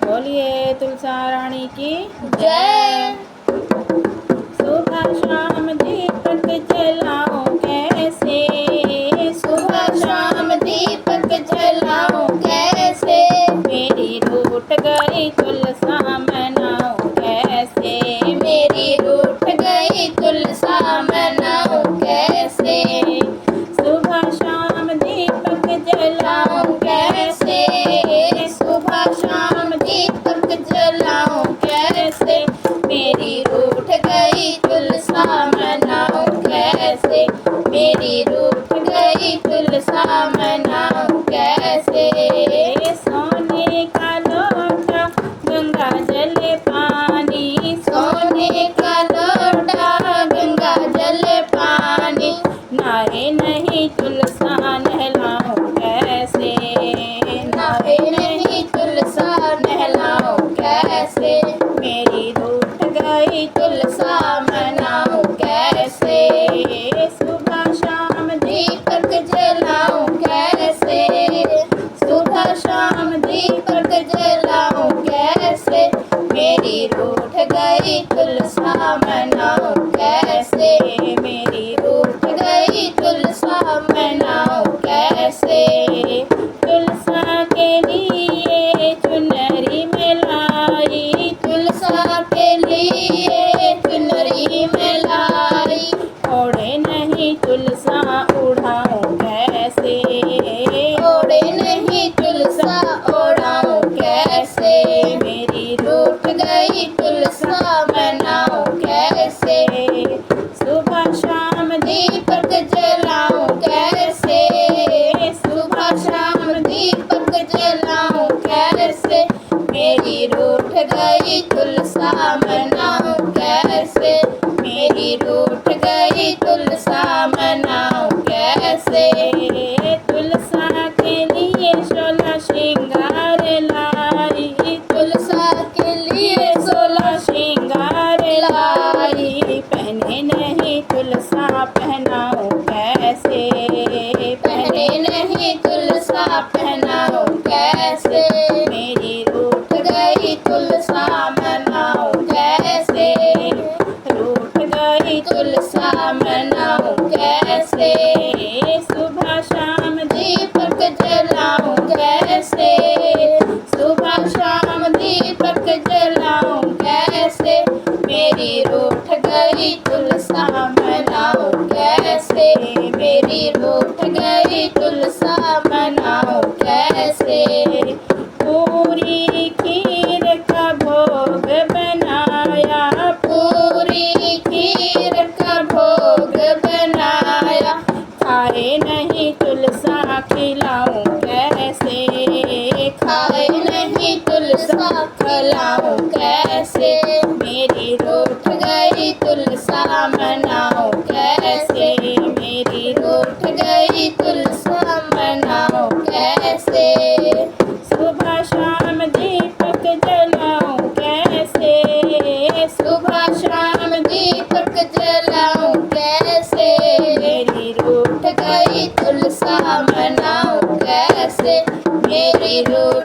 बोलिए तुलसा रानी की जय। सुबह शाम दीपक जलाऊं कैसे, सुबह शाम दीपक जलाऊं कैसे, मेरी रूठ गई तुलसा मनाऊं कैसे, मेरी रूठ गई तुलसा मनाऊं कैसे, सुबह शाम दीपक जलाऊं जलाऊं कैसे, सुबह शाम दीपक जलाऊं कैसे, मेरी रूठ गई तुलसा मनाऊं कैसे, मेरी रूठ गई तुलसा मनाऊं कैसे, सोने का लोटा गंगा जल पानी, सोने का लोटा गंगा जल पानी, नहाए नहीं तुलसा नहलाऊं कैसे, नहाए नहीं तुलसा नहलाऊं कैसे, मेरी रूठ गई तुलसा मनाऊं कैसे, सुबह शाम दीपक जलाऊं कैसे, सुबह शाम दीपक जलाऊं कैसे, मेरी रूठ गई तुलसा मनाऊं कैसे, मेरी रूठ गई तुलसा मनाऊं कैसे, तुलसा के लिए चुनरी में लाई, तुलसा के लिए चुनरी में लाई, ओढ़े नहीं तुलसा उड़ाऊं कैसे, ओढ़े नहीं तुलसा ओढ़ाऊं कैसे, मेरी रूठ गई तुलसा मनाऊं कैसे, सुबह शाम दीपक जलाऊं कैसे, सुबह शाम दीपक जलाऊं कैसे, मेरी रूठ गई तुलसा मनाऊं कैसे, मेरी रूठ गई तुलसा मनाऊं कैसे, तुलसा के लिए 16 श्रृंगार लाई, तुलसा के लिए 16 श्रृंगार लाई, पहने नहीं तुलसा पहनाऊं कैसे, पहने नहीं तुलसा पहनाऊं कैसे, मेरी रूठ गई तुलसा मनाऊं कैसे, रूठ गई तुलसा मनाऊं कैसे, सुबह शाम दीपक जलाऊं कैसे, सुबह शाम दीपक जलाऊं कैसे, मेरी रूठ गई तुलसा मनाऊं कैसे, मेरी रूठ गई तुलसा मनाऊं कैसे, पूरी खीर का भोग बनाया, पूरी खीर का भोग बनाया, खाए नहीं तुलसा खिलाऊं कैसे, खाए नहीं तुलसा खिलाऊं कैसे, मेरी रूठ गई तुलसा मनाऊं कैसे, मेरी रूठ गई तुलसा मनाऊं कैसे, सुबह शाम दीपक जलाऊं कैसे, सुबह शाम दीपक जलाऊं कैसे, मेरी रूठ गई तुलसा मनाऊं कैसे, मेरी रूठ